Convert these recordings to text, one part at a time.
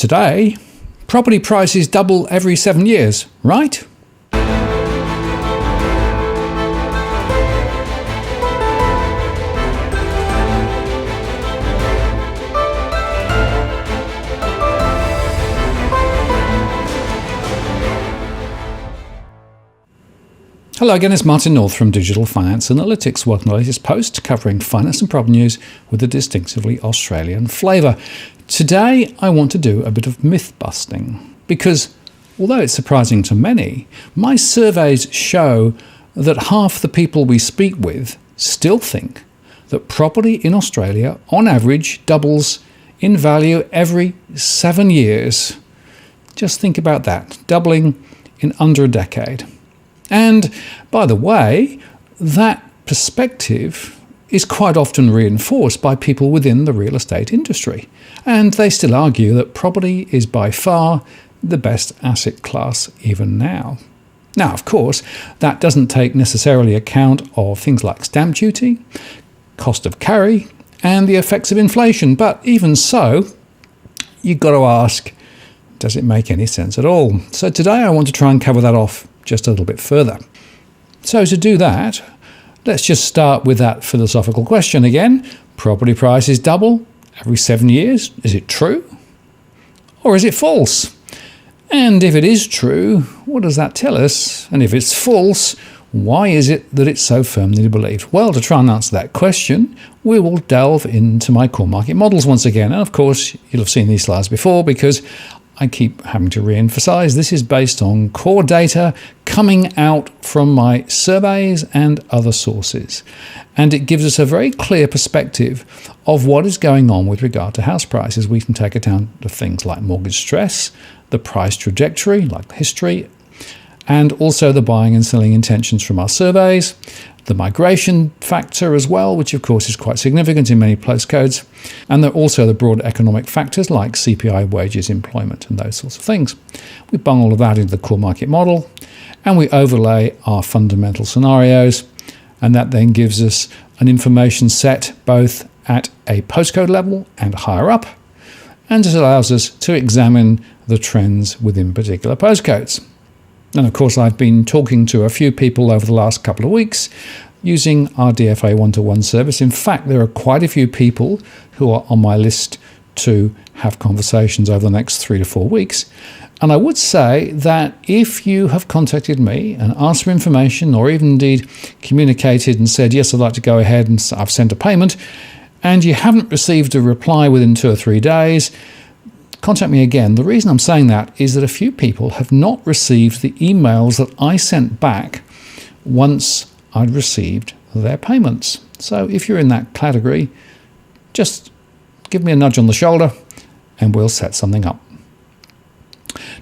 today, property prices double every 7 years, right? Hello again, it's Martin North from Digital Finance Analytics. Welcome to the latest post covering finance and property news with a distinctively Australian flavour. Today I want to do a bit of myth busting because, although it's surprising to many, my surveys show that half the people we speak with still think that property in Australia on average doubles in value every 7 years. Just think about that, doubling in under a decade. And, by the way, that perspective is quite often reinforced by people within the real estate industry. And they still argue that property is by far the best asset class even now. Now, of course, that doesn't take necessarily account of things like stamp duty, cost of carry, and the effects of inflation. But even so, you've got to ask, does it make any sense at all? So today I want to try and cover that off just a little bit further. So to do that, let's just start with that philosophical question again. Property prices double every 7 years. Is it true? Or is it false? And if it is true, what does that tell us? And if it's false, why is it that it's so firmly believed? Well, to try and answer that question, we will delve into my core market models once again. And of course, you'll have seen these slides before because I keep having to re-emphasize this is based on core data coming out from my surveys and other sources. And it gives us a very clear perspective of what is going on with regard to house prices. We can take account of things like mortgage stress, the price trajectory, like history, and also the buying and selling intentions from our surveys, the migration factor as well, which of course is quite significant in many postcodes, and there are also the broad economic factors like CPI, wages, employment, and those sorts of things. We bung all of that into the core market model, and we overlay our fundamental scenarios, and that then gives us an information set both at a postcode level and higher up, and it allows us to examine the trends within particular postcodes. And of course, I've been talking to a few people over the last couple of weeks using our DFA one-to-one service. In fact, there are quite a few people who are on my list to have conversations over the next 3 to 4 weeks. And I would say that if you have contacted me and asked for information or even indeed communicated and said, yes, I'd like to go ahead and I've sent a payment, and you haven't received a reply within 2 or 3 days, contact me again. The reason I'm saying that is that a few people have not received the emails that I sent back once I'd received their payments. So if you're in that category, just give me a nudge on the shoulder and we'll set something up.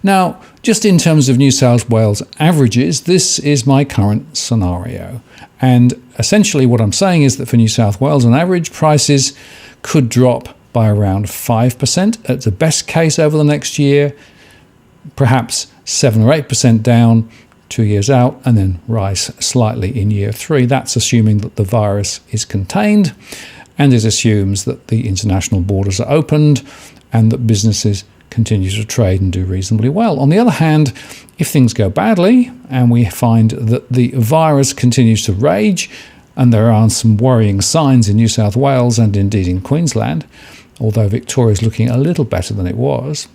Now, just in terms of New South Wales averages, this is my current scenario. And essentially what I'm saying is that for New South Wales, on average, prices could drop by around 5% at the best case over the next year, perhaps 7 or 8% down 2 years out, and then rise slightly in year 3. That's assuming that the virus is contained, and it assumes that the international borders are opened and that businesses continue to trade and do reasonably well. On the other hand, if things go badly and we find that the virus continues to rage, and there are some worrying signs in New South Wales and indeed in Queensland, although Victoria is looking a little better than it was.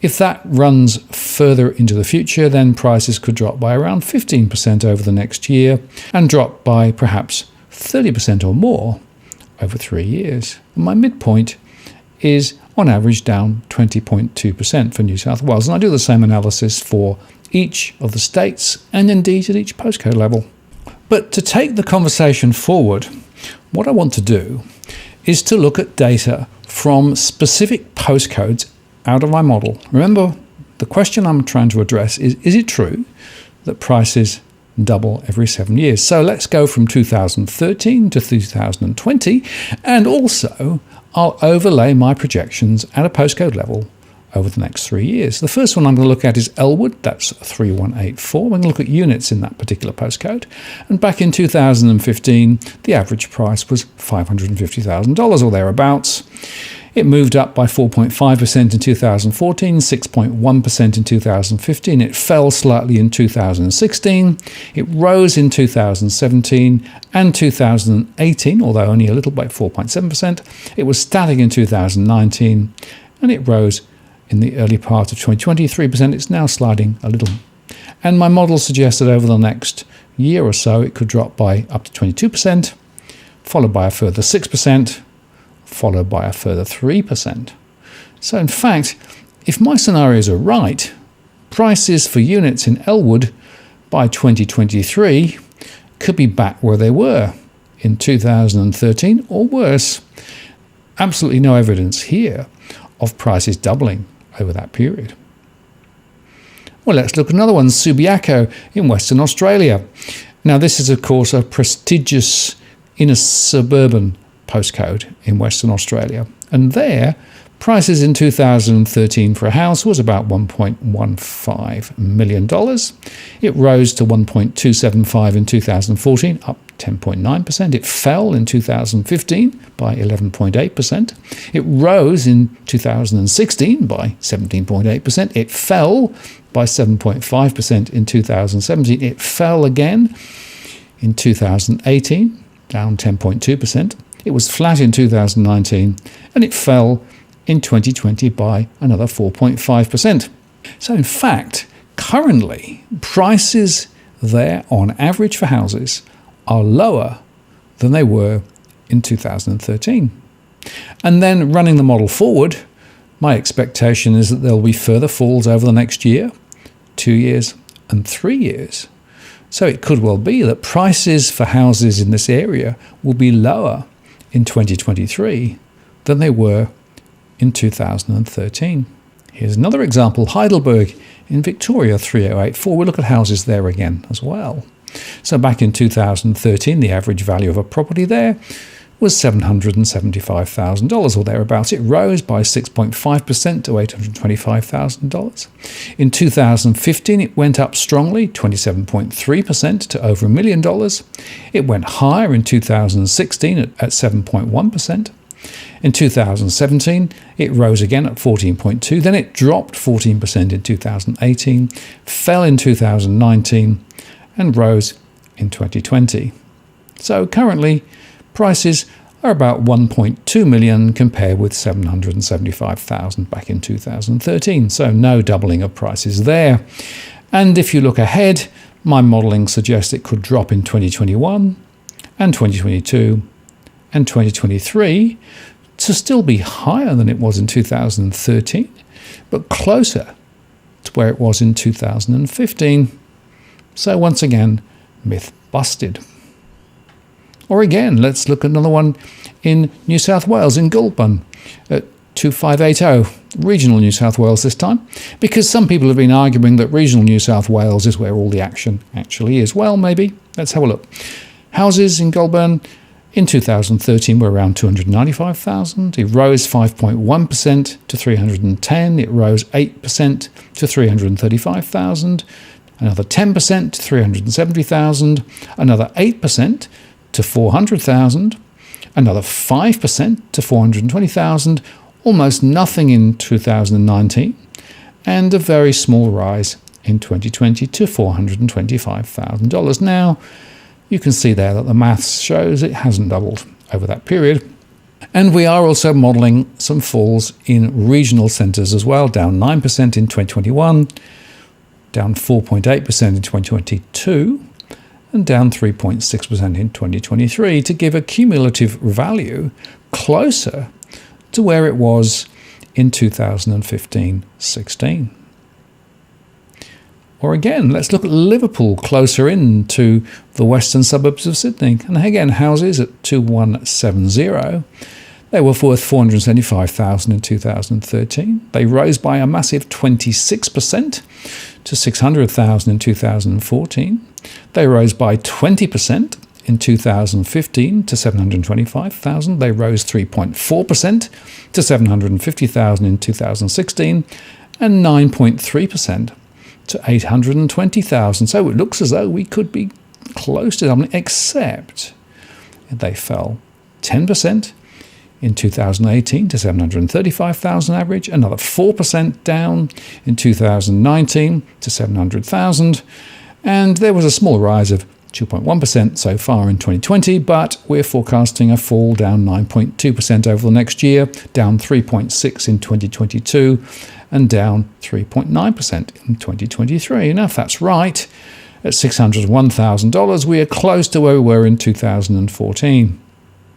If that runs further into the future, then prices could drop by around 15% over the next year and drop by perhaps 30% or more over 3 years. And my midpoint is on average down 20.2% for New South Wales. And I do the same analysis for each of the states and indeed at each postcode level. But to take the conversation forward, what I want to do is to look at data from specific postcodes out of my model. Remember, the question I'm trying to address is it true that prices double every 7 years? So let's go from 2013 to 2020, and also I'll overlay my projections at a postcode level over the next 3 years. The first one I'm going to look at is Elwood, that's 3184. We're going to look at units in that particular postcode. And back in 2015, the average price was $550,000 or thereabouts. It moved up by 4.5% in 2014, 6.1% in 2015. It fell slightly in 2016. It rose in 2017 and 2018, although only a little by 4.7%. It was static in 2019, and it rose in the early part of 2020, 3%. It's now sliding a little. And my model suggests that over the next year or so, it could drop by up to 22%, followed by a further 6%, followed by a further 3%. So in fact, if my scenarios are right, prices for units in Elwood by 2023 could be back where they were in 2013 or worse. Absolutely no evidence here of prices doubling over that period. Well, let's look at another one, Subiaco in Western Australia. Now, this is, of course, a prestigious inner suburban postcode in Western Australia. And there, prices in 2013 for a house was about $1.15 million. It rose to $1.275 in 2014, up 10.9%. It fell in 2015 by 11.8%. It rose in 2016 by 17.8%. It fell by 7.5% in 2017. It fell again in 2018, down 10.2%. It was flat in 2019, and it fell in 2020 by another 4.5%. So in fact, currently, prices there on average for houses are lower than they were in 2013. And then running the model forward, my expectation is that there will be further falls over the next year, 2 years and 3 years. So it could well be that prices for houses in this area will be lower in 2023 than they were in 2013. Here's another example, Heidelberg in Victoria 3084. We'll look at houses there again as well. So back in 2013, the average value of a property there was $775,000 or thereabouts. It rose by 6.5% to $825,000. In 2015, it went up strongly, 27.3% to over $1 million. It went higher in 2016 at 7.1%. In 2017, it rose again at 14.2%. Then it dropped 14% in 2018, fell in 2019, and rose in 2020. So currently, prices are about $1.2 million compared with $775,000 back in 2013. So no doubling of prices there. And if you look ahead, my modelling suggests it could drop in 2021 and 2022 and 2023 to still be higher than it was in 2013, but closer to where it was in 2015. So once again, myth busted. Or again, let's look at another one in New South Wales, in Goulburn, at 2580, regional New South Wales this time, because some people have been arguing that regional New South Wales is where all the action actually is. Well, maybe. Let's have a look. Houses in Goulburn in 2013 were around 295,000. It rose 5.1% to 310. It rose 8% to 335,000. Another 10% to 370,000. Another 8% to 400,000, another 5% to 420,000, almost nothing in 2019, and a very small rise in 2020 to $425,000. Now, you can see there that the maths shows it hasn't doubled over that period. And we are also modelling some falls in regional centres as well, down 9% in 2021, down 4.8% in 2022, and down 3.6% in 2023 to give a cumulative value closer to where it was in 2015-16. Or again, let's look at Liverpool, closer into the western suburbs of Sydney. And again, houses at 2170. They were worth $475,000 in 2013. They rose by a massive 26% to $600,000 in 2014. They rose by 20% in 2015 to $725,000. They rose 3.4% to $750,000 in 2016 and 9.3% to $820,000. So it looks as though we could be close to doubling, except they fell 10% in 2018 to 735,000 average, another 4% down in 2019 to 700,000, and there was a small rise of 2.1% so far in 2020, but we're forecasting a fall down 9.2% over the next year, down 3.6% in 2022, and down 3.9% in 2023. Now, if that's right, at $601,000, we are close to where we were in 2014.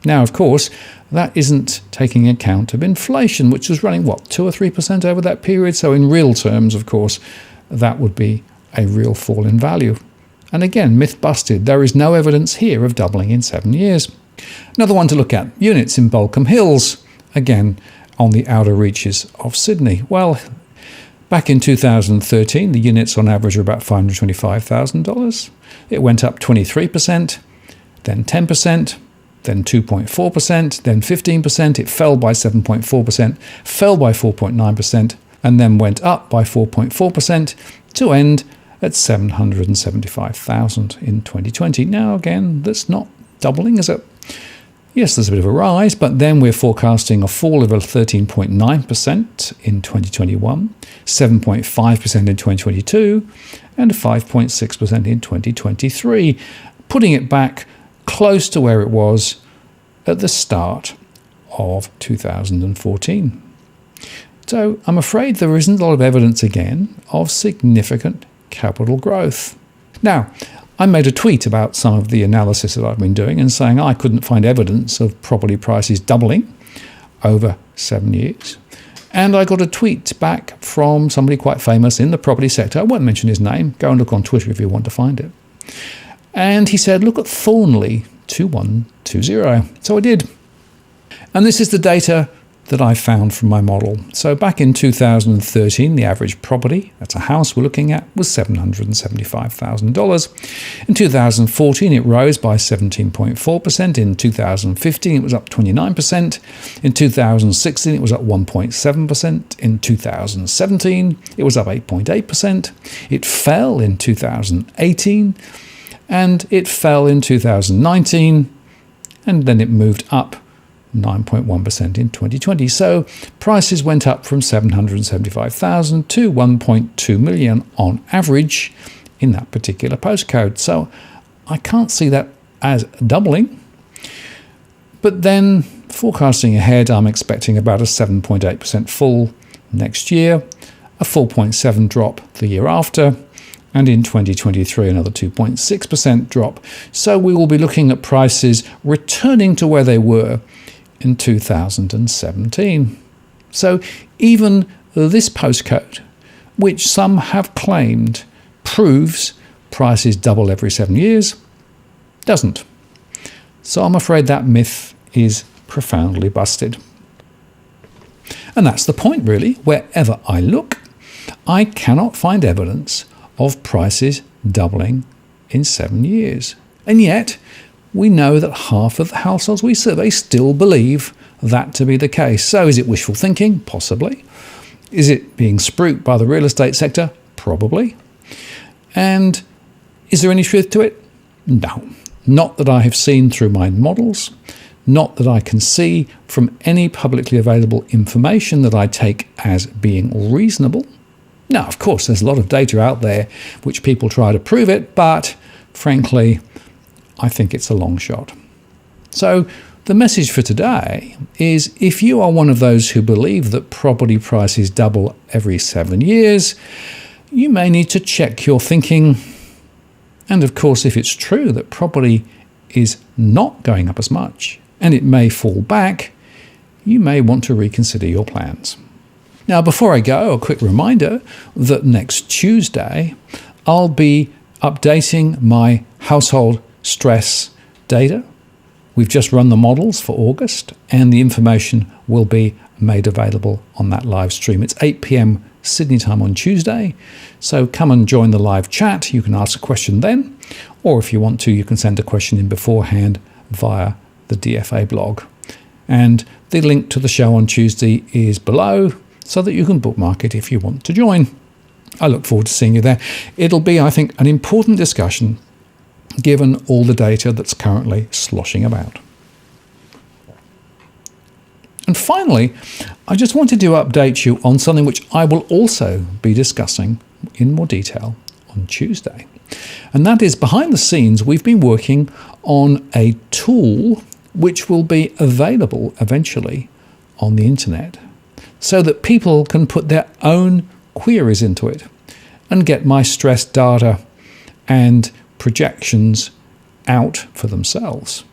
Now, of course, that isn't taking account of inflation, which was running, 2 or 3% over that period? So in real terms, of course, that would be a real fall in value. And again, myth busted. There is no evidence here of doubling in 7 years. Another one to look at, units in Baulkham Hills, again, on the outer reaches of Sydney. Well, back in 2013, the units on average were about $525,000. It went up 23%, then 10%, then 2.4%, then 15%. It fell by 7.4%, fell by 4.9%, and then went up by 4.4% to end at $775,000 in 2020. Now, again, that's not doubling, is it? Yes, there's a bit of a rise, but then we're forecasting a fall of 13.9% in 2021, 7.5% in 2022, and 5.6% in 2023, putting it back close to where it was at the start of 2014. So I'm afraid there isn't a lot of evidence again of significant capital growth. Now, I made a tweet about some of the analysis that I've been doing and saying I couldn't find evidence of property prices doubling over 7 years. And I got a tweet back from somebody quite famous in the property sector. I won't mention his name. Go and look on Twitter if you want to find it. And he said, look at Thornleigh 2120. So I did. And this is the data that I found from my model. So back in 2013, the average property, that's a house we're looking at, was $775,000. In 2014, it rose by 17.4%. In 2015, it was up 29%. In 2016, it was up 1.7%. In 2017, it was up 8.8%. It fell in 2018, and it fell in 2019, and then it moved up 9.1% in 2020. So prices went up from 775,000 to 1.2 million on average in that particular postcode. So I can't see that as doubling. But then forecasting ahead, I'm expecting about a 7.8% fall next year, a 4.7% drop the year after, and in 2023 another 2.6% drop. So we will be looking at prices returning to where they were in 2017. So even this postcode, which some have claimed proves prices double every 7 years, doesn't. So I'm afraid that myth is profoundly busted. And that's the point, really. Wherever I look, I cannot find evidence of prices doubling in 7 years. And yet, we know that half of the households we survey still believe that to be the case. So is it wishful thinking? Possibly. Is it being spooked by the real estate sector? Probably. And is there any truth to it? No. Not that I have seen through my models, not that I can see from any publicly available information that I take as being reasonable. Now, of course, there's a lot of data out there which people try to prove it, but frankly, I think it's a long shot. So the message for today is if you are one of those who believe that property prices double every 7 years, you may need to check your thinking. And of course, if it's true that property is not going up as much and it may fall back, you may want to reconsider your plans. Now, before I go, a quick reminder that next Tuesday, I'll be updating my household stress data. We've just run the models for August, and the information will be made available on that live stream. It's 8 p.m. Sydney time on Tuesday, so come and join the live chat. You can ask a question then, or if you want to, you can send a question in beforehand via the DFA blog. And the link to the show on Tuesday is below, so that you can bookmark it if you want to join. I look forward to seeing you there. It'll be, I think, an important discussion given all the data that's currently sloshing about. And finally, I just wanted to update you on something which I will also be discussing in more detail on Tuesday. And that is, behind the scenes, we've been working on a tool which will be available eventually on the internet so that people can put their own queries into it and get my stress data and projections out for themselves.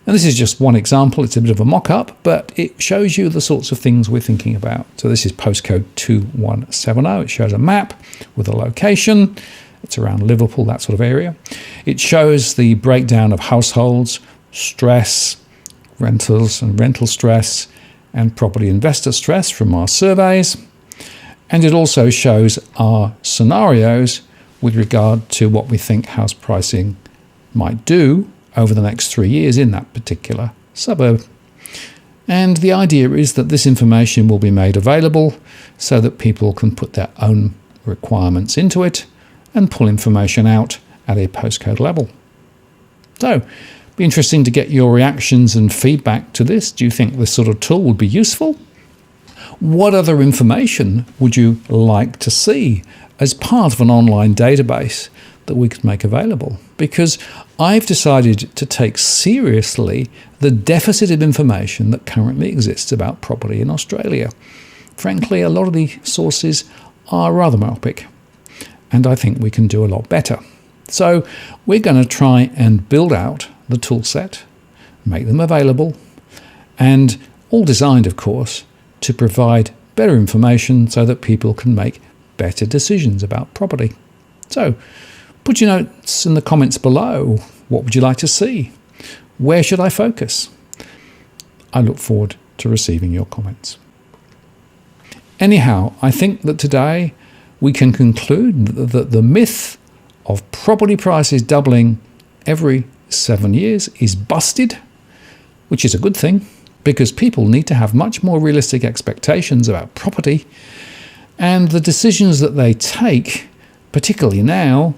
And this is just one example. It's a bit of a mock-up, but it shows you the sorts of things we're thinking about. So this is postcode 2170. It shows a map with a location. It's around Liverpool, that sort of area. It shows the breakdown of households, stress, rentals and rental stress, and property investor stress from our surveys. And it also shows our scenarios with regard to what we think house pricing might do over the next 3 years in that particular suburb. And the idea is that this information will be made available so that people can put their own requirements into it and pull information out at a postcode level. So, it'd be interesting to get your reactions and feedback to this. Do you think this sort of tool would be useful? What other information would you like to see as part of an online database that we could make available? Because I've decided to take seriously the deficit of information that currently exists about property in Australia. Frankly, a lot of the sources are rather myopic, and I think we can do a lot better. So we're going to try and build out the tool set, make them available, and all designed, of course, to provide better information so that people can make better decisions about property. So put your notes in the comments below. What would you like to see? Where should I focus? I look forward to receiving your comments. Anyhow, I think that today we can conclude that the myth of property prices doubling every 7 years is busted, which is a good thing, because people need to have much more realistic expectations about property, and the decisions that they take, particularly now,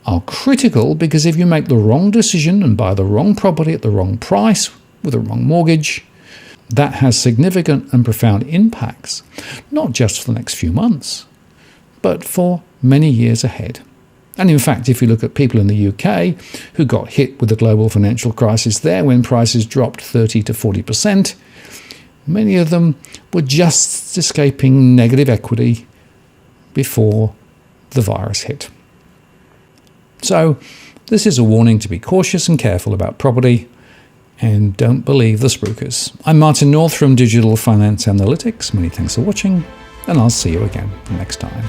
are critical, because if you make the wrong decision and buy the wrong property at the wrong price with the wrong mortgage, that has significant and profound impacts, not just for the next few months, but for many years ahead. And in fact, if you look at people in the UK who got hit with the global financial crisis there when prices dropped 30 to 40%, many of them were just escaping negative equity before the virus hit. So this is a warning to be cautious and careful about property, and don't believe the spruikers. I'm Martin North from Digital Finance Analytics. Many thanks for watching, and I'll see you again next time.